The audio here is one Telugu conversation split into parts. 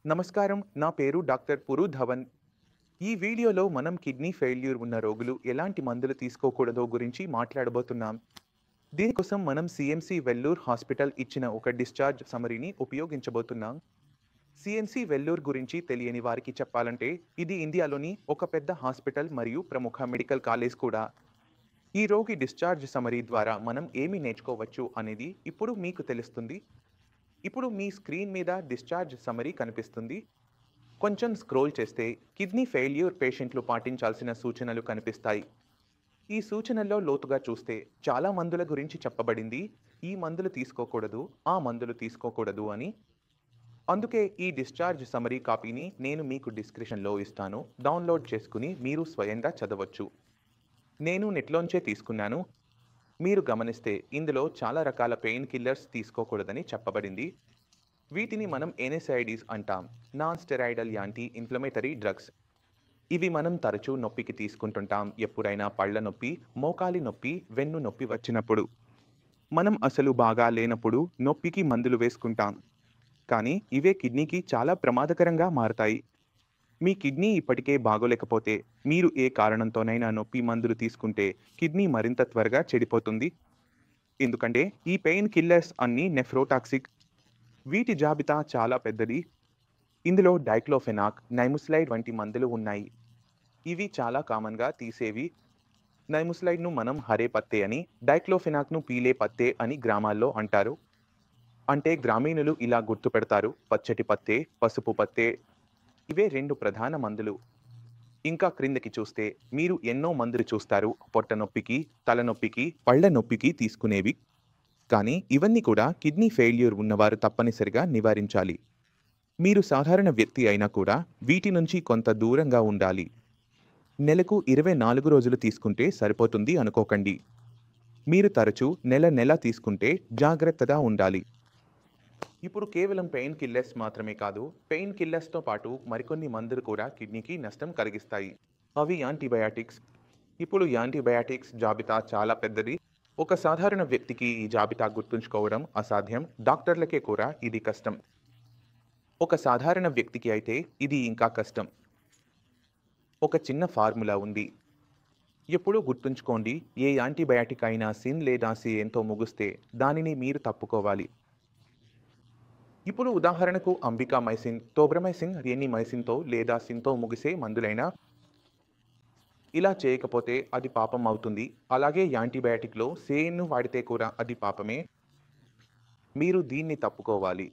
నమస్కారం. నా పేరు డాక్టర్ పురు ధవన్. ఈ వీడియోలో మనం కిడ్నీ ఫెయిల్యూర్ ఉన్న రోగులు ఎలాంటి మందులు తీసుకోకూడదో గురించి మాట్లాడబోతున్నాం. దీనికోసం మనం సీఎంసీ వెల్లూర్ హాస్పిటల్ ఇచ్చిన ఒక డిశ్చార్జ్ సమరీని ఉపయోగించబోతున్నాం. సీఎంసీ వెల్లూర్ గురించి తెలియని వారికి చెప్పాలంటే ఇది ఇండియాలోని ఒక పెద్ద హాస్పిటల్ మరియు ప్రముఖ మెడికల్ కాలేజ్ కూడా. ఈ రోగి డిశ్చార్జ్ సమరీ ద్వారా మనం ఏమి నేర్చుకోవచ్చు అనేది ఇప్పుడు మీకు తెలుస్తుంది. ఇప్పుడు మీ స్క్రీన్ మీద డిశ్చార్జ్ సమరీ కనిపిస్తుంది. కొంచెం స్క్రోల్ చేస్తే కిడ్నీ ఫెయిల్యూర్ పేషెంట్లు పాటించాల్సిన సూచనలు కనిపిస్తాయి. ఈ సూచనల్లో లోతుగా చూస్తే చాలా మందుల గురించి చెప్పబడింది. ఈ మందులు తీసుకోకూడదు, ఆ మందులు తీసుకోకూడదు అని. అందుకే ఈ డిశ్చార్జ్ సమరీ కాపీని నేను మీకు డిస్క్రిప్షన్లో ఇస్తాను. డౌన్లోడ్ చేసుకుని మీరు స్వయంగా చదవచ్చు. నేను నెట్లోంచే తీసుకున్నాను. మీరు గమనిస్తే ఇందులో చాలా రకాల పెయిన్ కిల్లర్స్ తీసుకోకూడదని చెప్పబడింది. వీటిని మనం ఎన్ఎస్ఐడిస్ అంటాం, non steroidal anti inflammatory drugs. ఇవి మనం తరచూ నొప్పికి తీసుకుంటుంటాం. ఎప్పుడైనా పళ్ళ నొప్పి, మోకాలి నొప్పి, వెన్ను నొప్పి వచ్చినప్పుడు. మనం అసలు బాగా లేనప్పుడు నొప్పికి మందులు వేసుకుంటాం. కానీ ఇవే కిడ్నీకి చాలా ప్రమాదకరంగా మారతాయి. మీ కిడ్నీ ఇప్పటికే బాగోలేకపోతే మీరు ఏ కారణంతోనైనా నొప్పి మందులు తీసుకుంటే కిడ్నీ మరింత త్వరగా చెడిపోతుంది. ఎందుకంటే ఈ పెయిన్ కిల్లర్స్ అన్నీ నెఫ్రోటాక్సిక్. వీటి జాబితా చాలా పెద్దది. ఇందులో డైక్లోఫెనాక్, నైముస్లైడ్ వంటి మందులు ఉన్నాయి. ఇవి చాలా కామన్గా తీసేవి. నైముస్లైడ్ను మనం హరే పత్తే అని, డైక్లోఫెనాక్ను పీలే పత్తే అని గ్రామాల్లో అంటారు. అంటే గ్రామీణులు ఇలా గుర్తుపెడతారు: పచ్చటి పత్తే, పసుపు పత్తే. ఇవే రెండు ప్రధాన మందులు. ఇంకా క్రిందకి చూస్తే మీరు ఎన్నో మందులు చూస్తారు. పొట్ట నొప్పికి, తలనొప్పికి, పళ్ళ నొప్పికి తీసుకునేవి. కానీ ఇవన్నీ కూడా కిడ్నీ ఫెయిల్యూర్ ఉన్నవారు తప్పనిసరిగా నివారించాలి. మీరు సాధారణ వ్యక్తి అయినా కూడా వీటి నుంచి కొంత దూరంగా ఉండాలి. నెలకు 24 రోజులు తీసుకుంటే సరిపోతుంది అనుకోకండి. మీరు తరచూ నెల తీసుకుంటే జాగ్రత్తగా ఉండాలి. ఇప్పుడు కేవలం పెయిన్ కిల్లర్స్ మాత్రమే కాదు, పెయిన్ కిల్లర్స్తో పాటు మరికొన్ని మందులు కూడా కిడ్నీకి నష్టం కలిగిస్తాయి. అవి యాంటీబయాటిక్స్. ఇప్పుడు యాంటీబయాటిక్స్ జాబితా చాలా పెద్దది. ఒక సాధారణ వ్యక్తికి ఈ జాబితా గుర్తుంచుకోవడం అసాధ్యం. డాక్టర్లకే కూడా ఇది కష్టం. ఒక సాధారణ వ్యక్తికి అయితే ఇది ఇంకా కష్టం. ఒక చిన్న ఫార్ములా ఉంది. ఎప్పుడూ గుర్తుంచుకోండి, ఏ యాంటీబయాటిక్ అయినా సిన్ లేదా సిఎన్తో ముగిస్తే దానిని మీరు తప్పుకోవాలి. ఇప్పుడు ఉదాహరణకు అంబికామైసిన్, తోబ్రమైసిన్, రియనిమైసిన్తో లేదా సిన్తో ముగిసే మందులైనా ఇలా చేయకపోతే అది పాపం అవుతుంది. అలాగే యాంటీబయాటిక్లో సేన్ను వాడితే కూడా అది పాపమే. మీరు దీన్ని తప్పుకోవాలి.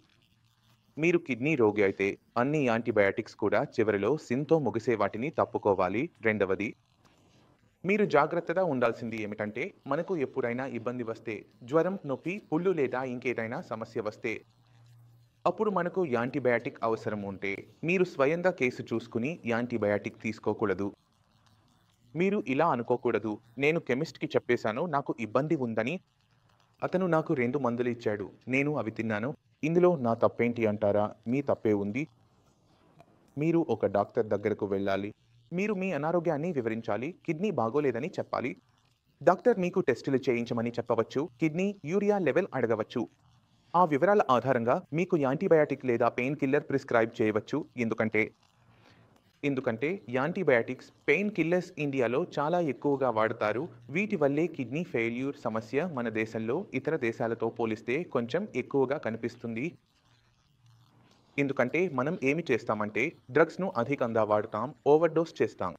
మీరు కిడ్నీ రోగి అయితే అన్ని యాంటీబయాటిక్స్ కూడా చివరిలో సిన్తో ముగిసే వాటిని తప్పుకోవాలి. రెండవది, మీరు జాగ్రత్తగా ఉండాల్సింది ఏమిటంటే మనకు ఎప్పుడైనా ఇబ్బంది వస్తే, జ్వరం, నొప్పి, పుళ్ళు లేదా ఇంకేదైనా సమస్య వస్తే అప్పుడు మనకు యాంటీబయాటిక్ అవసరం ఉంటే మీరు స్వయంగా కేసు చూసుకుని యాంటీబయాటిక్ తీసుకోకూడదు. మీరు ఇలా అనుకోకూడదు: నేను కెమిస్ట్కి చెప్పేశాను నాకు ఇబ్బంది ఉందని, అతను నాకు 2 మందులు ఇచ్చాడు, నేను అవి తిన్నాను, ఇందులో నా తప్పేంటి అంటారా? మీ తప్పే ఉంది. మీరు ఒక డాక్టర్ దగ్గరకు వెళ్ళాలి. మీరు మీ అనారోగ్యాన్ని వివరించాలి. కిడ్నీ బాగోలేదని చెప్పాలి. డాక్టర్ మీకు టెస్టులు చేయించమని చెప్పవచ్చు. కిడ్నీ యూరియా లెవెల్ అడగవచ్చు. ఆ వివరాల ఆధారంగా మీకు యాంటీబయాటిక్ లేదా పెయిన్ కిల్లర్ ప్రిస్క్రైబ్ చేయవచ్చు. ఎందుకంటే యాంటీబయాటిక్స్, పెయిన్ కిల్లర్స్ ఇండియాలో చాలా ఎక్కువగా వాడతారు. వీటి వల్లే కిడ్నీ ఫెయిల్యూర్ సమస్య మన దేశంలో ఇతర దేశాలతో పోలిస్తే కొంచెం ఎక్కువగా కనిపిస్తుంది. ఎందుకంటే మనం ఏమి చేస్తామంటే డ్రగ్స్ను అధికంగా వాడుతాం, ఓవర్డోస్ చేస్తాం.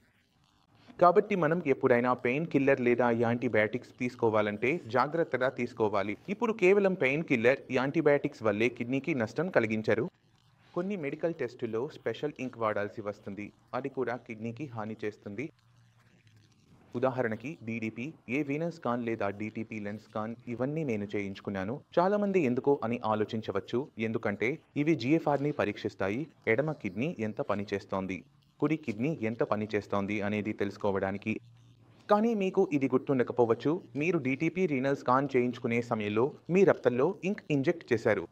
కాబట్టి మనం ఎప్పుడైనా పెయిన్ కిల్లర్ లేదా యాంటీబయాటిక్స్ తీసుకోవాలంటే జాగ్రత్తగా తీసుకోవాలి. ఇప్పుడు కేవలం పెయిన్ కిల్లర్, యాంటీబయాటిక్స్ వల్లే కిడ్నీకి నష్టం కలిగించరు. కొన్ని మెడికల్ టెస్టుల్లో స్పెషల్ ఇంక్ వాడాల్సి వస్తుంది. అది కూడా కిడ్నీకి హాని చేస్తుంది. ఉదాహరణకి డీడీపీ, ఏ వీనస్ స్కాన్ లేదా డిటిపి లెన్స్ స్కాన్. ఇవన్నీ నేను చేయించుకున్నాను. చాలామంది ఎందుకో అని ఆలోచించవచ్చు. ఎందుకంటే ఇవి జిఎఫ్ఆర్ని పరీక్షిస్తాయి. ఎడమ కిడ్నీ ఎంత పని చేస్తోంది, కుడి కిడ్నీ ఎంత పని చేస్తోంది అనేది తెలుసుకోవడానికి. కానీ మీకు ఇది గుర్తుండకపోవచ్చు. మీరు డిటిపి రీనల్ స్కాన్ చేయించుకునే సమయంలో మీ రక్తంలో ఇంక్ ఇంజెక్ట్ చేశారు.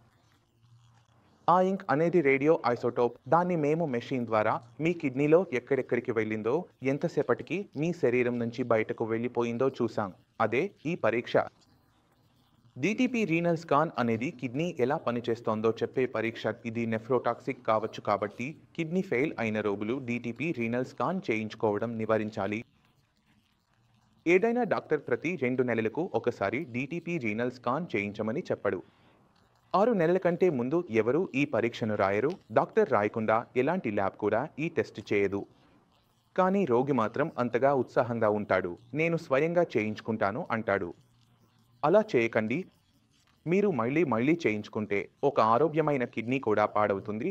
ఆ ఇంక్ అనేది రేడియో ఐసోటోప్. దాన్ని మేము మెషిన్ ద్వారా మీ కిడ్నీలో ఎక్కడెక్కడికి వెళ్ళిందో, ఎంతసేపటికి మీ శరీరం నుంచి బయటకు వెళ్ళిపోయిందో చూసాం. అదే ఈ పరీక్ష. డిటిపి రీనల్ స్కాన్ అనేది కిడ్నీ ఎలా పనిచేస్తోందో చెప్పే పరీక్ష. ఇది నెఫ్రోటాక్సిక్ కావచ్చు కాబట్టి కిడ్నీ ఫెయిల్ అయిన రోగులు డిటిపి రీనల్ స్కాన్ చేయించుకోవడం నివారించాలి. ఏదైనా డాక్టర్ ప్రతి 2 నెలలకు ఒకసారి డిటిపి రీనల్ స్కాన్ చేయించమని చెప్పడు. 6 నెలల కంటే ముందు ఎవరూ ఈ పరీక్షను రాయరు. డాక్టర్ రాయకుండా ఎలాంటి ల్యాబ్ కూడా ఈ టెస్ట్ చేయదు. కానీ రోగి మాత్రం అంతగా ఉత్సాహంగా ఉంటాడు. నేను స్వయంగా చేయించుకుంటాను అంటాడు. అలా చేయకండి. మీరు మళ్ళీ మళ్ళీ చేయించుకుంటే ఒక ఆరోగ్యమైన కిడ్నీ కూడా పాడవుతుంది.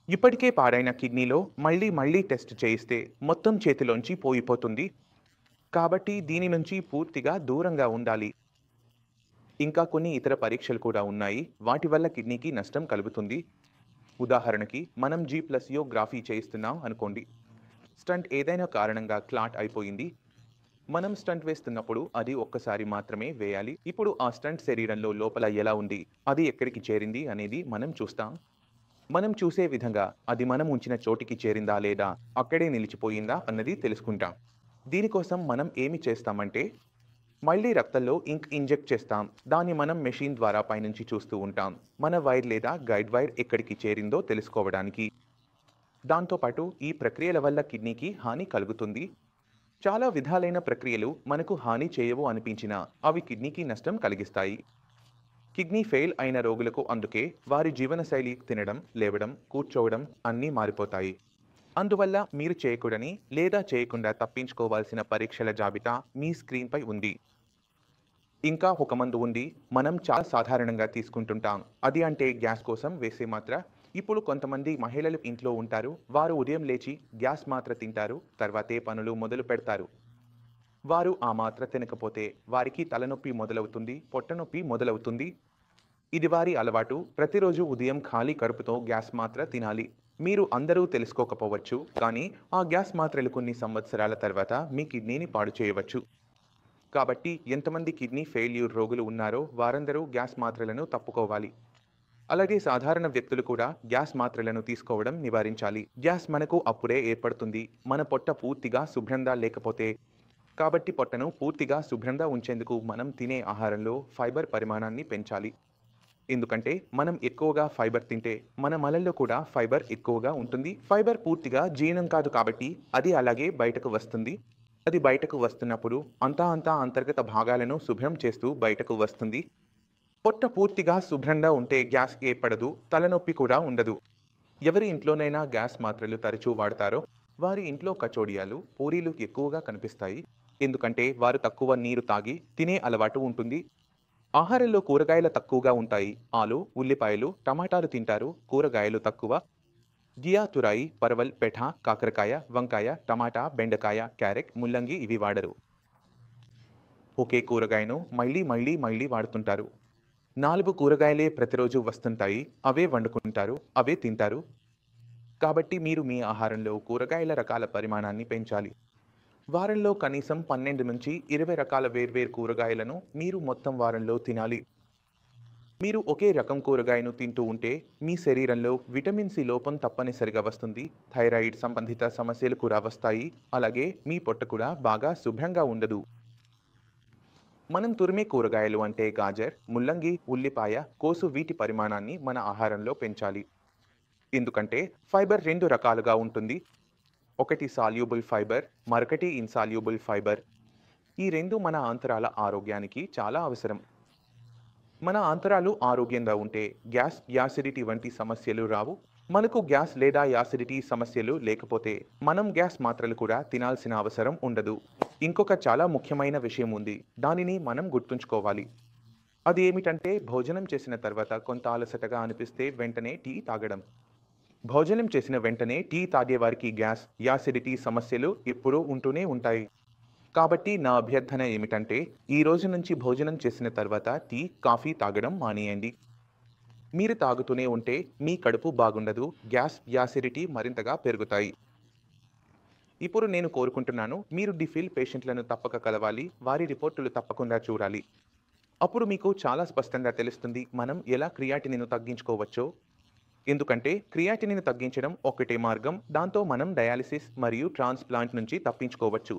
ఇప్పటికే పాడైన కిడ్నీలో మళ్ళీ మళ్ళీ టెస్ట్ చేయిస్తే మొత్తం చేతిలోంచి పోయిపోతుంది. కాబట్టి దీని నుంచి పూర్తిగా దూరంగా ఉండాలి. ఇంకా కొన్ని ఇతర పరీక్షలు కూడా ఉన్నాయి. వాటి వల్ల కిడ్నీకి నష్టం కలుగుతుంది. ఉదాహరణకి మనం G+యోగ్రఫీ చేయిస్తున్నాం అనుకోండి. స్టంట్ ఏదైనా కారణంగా క్లాట్ అయిపోయింది. మనం స్టంట్ వేస్తున్నప్పుడు అది ఒక్కసారి మాత్రమే వేయాలి. ఇప్పుడు ఆ స్టంట్ శరీరంలో లోపల ఎలా ఉంది, అది ఎక్కడికి చేరింది అనేది మనం చూస్తాం. మనం చూసే విధంగా అది మనం ఉంచిన చోటికి చేరిందా లేదా అక్కడే నిలిచిపోయిందా అన్నది తెలుసుకుంటాం. దీనికోసం మనం ఏమి చేస్తామంటే మళ్ళీ రక్తంలో ఇంక్ ఇంజెక్ట్ చేస్తాం. దాన్ని మనం మెషిన్ ద్వారా పైనుంచి చూస్తూ ఉంటాం. మన వైర్ లేదా గైడ్ వైర్ ఎక్కడికి చేరిందో తెలుసుకోవడానికి. దాంతోపాటు ఈ ప్రక్రియల వల్ల కిడ్నీకి హాని కలుగుతుంది. చాలా విధాలైన ప్రక్రియలు మనకు హాని చేయవు అనిపించినా అవి కిడ్నీకి నష్టం కలిగిస్తాయి. కిడ్నీ ఫెయిల్ అయిన రోగులకు అందుకే వారి జీవనశైలి, తినడం, లేవడం, కూర్చోవడం అన్నీ మారిపోతాయి. అందువల్ల మీరు చేయకూడని లేదా చేయకుండా తప్పించుకోవాల్సిన పరీక్షల జాబితా మీ స్క్రీన్పై ఉంది. ఇంకా ఒక మందు ఉంది, మనం చాలా సాధారణంగా తీసుకుంటుంటాం. అది అంటే గ్యాస్ కోసం వేసే మాత్ర. ఇప్పుడు కొంతమంది మహిళలు ఇంట్లో ఉంటారు. వారు ఉదయం లేచి గ్యాస్ మాత్ర తింటారు, తర్వాతే పనులు మొదలు పెడతారు. వారు ఆ మాత్ర తినకపోతే వారికి తలనొప్పి మొదలవుతుంది, పొట్టనొప్పి మొదలవుతుంది. ఇది వారి అలవాటు. ప్రతిరోజు ఉదయం ఖాళీ కడుపుతో గ్యాస్ మాత్ర తినాలి. మీరు అందరూ తెలుసుకోకపోవచ్చు, కానీ ఆ గ్యాస్ మాత్రలు కొన్ని సంవత్సరాల తర్వాత మీ కిడ్నీని పాడు చేయవచ్చు. కాబట్టి ఎంతమంది కిడ్నీ ఫెయిల్యూర్ రోగులు ఉన్నారో వారందరూ గ్యాస్ మాత్రలను తప్పుకోవాలి. అలాగే సాధారణ వ్యక్తులు కూడా గ్యాస్ మాత్రలను తీసుకోవడం నివారించాలి. గ్యాస్ మనకు అప్పుడే ఏర్పడుతుంది మన పొట్ట పూర్తిగా శుభ్రంగా లేకపోతే. కాబట్టి పొట్టను పూర్తిగా శుభ్రంగా ఉంచేందుకు మనం తినే ఆహారంలో ఫైబర్ పరిమాణాన్ని పెంచాలి. ఎందుకంటే మనం ఎక్కువగా ఫైబర్ తింటే మన మలంలో కూడా ఫైబర్ ఎక్కువగా ఉంటుంది. ఫైబర్ పూర్తిగా జీర్ణం కాదు కాబట్టి అది అలాగే బయటకు వస్తుంది. అది బయటకు వస్తున్నప్పుడు అంతా అంతర్గత భాగాలను శుభ్రం చేస్తూ బయటకు వస్తుంది. పొట్ట పూర్తిగా శుభ్రంగా ఉంటే గ్యాస్ ఏర్పడదు, తలనొప్పి కూడా ఉండదు. ఎవరి ఇంట్లోనైనా గ్యాస్ మాత్రలు తరచూ వాడతారో వారి ఇంట్లో కచోడియాలు, పూరీలు ఎక్కువగా కనిపిస్తాయి. ఎందుకంటే వారు తక్కువ నీరు తాగి తినే అలవాటు ఉంటుంది. ఆహారంలో కూరగాయలు తక్కువగా ఉంటాయి. ఆలు, ఉల్లిపాయలు, టమాటాలు తింటారు. కూరగాయలు తక్కువ. గియా, తురాయి, పర్వల్, పెఠ, కాకరకాయ, వంకాయ, టమాటా, బెండకాయ, క్యారెట్, ముల్లంగి ఇవి వాడరు. ఒకే కూరగాయను మళ్ళీ మళ్ళీ మళ్ళీ వాడుతుంటారు. 4 కూరగాయలే ప్రతిరోజు వస్తుంటాయి. అవే వండుకుంటారు, అవే తింటారు. కాబట్టి మీరు మీ ఆహారంలో కూరగాయల రకాల పరిమాణాన్ని పెంచాలి. వారంలో కనీసం 12 నుంచి 20 రకాల వేర్వేరు కూరగాయలను మీరు మొత్తం వారంలో తినాలి. మీరు ఒకే రకం కూరగాయను తింటూ ఉంటే మీ శరీరంలో విటమిన్ సి లోపం తప్పనిసరిగా వస్తుంది. థైరాయిడ్ సంబంధిత సమస్యలు కూడా వస్తాయి. అలాగే మీ పొట్ట కూడా బాగా శుభ్రంగా ఉండదు. మనం తురిమే కూరగాయలు అంటే గాజర్, ముల్లంగి, ఉల్లిపాయ, కోసు వీటి పరిమాణాన్ని మన ఆహారంలో పెంచాలి. ఎందుకంటే ఫైబర్ 2 రకాలుగా ఉంటుంది. ఒకటి సాల్యూబుల్ ఫైబర్, మరొకటి ఇన్సాల్యూబుల్ ఫైబర్. ఈ రెండు మన ఆంతరాల ఆరోగ్యానికి చాలా అవసరం. మన ఆంతరాలు ఆరోగ్యంగా ఉంటే గ్యాస్, యాసిడిటీ వంటి సమస్యలు రావు. మనకు గ్యాస్ లేదా యాసిడిటీ సమస్యలు లేకపోతే మనం గ్యాస్ మాత్రలు కూడా తినాల్సిన అవసరం ఉండదు. ఇంకొక చాలా ముఖ్యమైన విషయం ఉంది. దానిని మనం గుర్తుంచుకోవాలి. అది ఏమిటంటే భోజనం చేసిన తర్వాత కొంత అలసటగా అనిపిస్తే వెంటనే టీ తాగడం. భోజనం చేసిన వెంటనే టీ తాగే వారికి గ్యాస్, యాసిడిటీ సమస్యలు ఎప్పుడూ ఉంటూనే ఉంటాయి. కాబట్టి నా అభ్యర్థన ఏమిటంటే ఈ రోజు నుంచి భోజనం చేసిన తర్వాత టీ, కాఫీ తాగడం మానేయండి. మీరు తాగుతూనే ఉంటే మీ కడుపు బాగుండదు. గ్యాస్, యాసిడిటీ మరింతగా పెరుగుతాయి. ఇప్పుడు నేను కోరుకుంటున్నాను మీరు డిఫిల్ పేషెంట్లను తప్పక కలవాలి. వారి రిపోర్టులు తప్పకుండా చూడాలి. అప్పుడు మీకు చాలా స్పష్టంగా తెలుస్తుంది మనం ఎలా క్రియాటినిన్ తగ్గించుకోవచ్చో. ఎందుకంటే క్రియాటినిన్ తగ్గించడం ఒక్కటే మార్గం. దాంతో మనం డయాలిసిస్ మరియు ట్రాన్స్ప్లాంట్ నుంచి తప్పించుకోవచ్చు.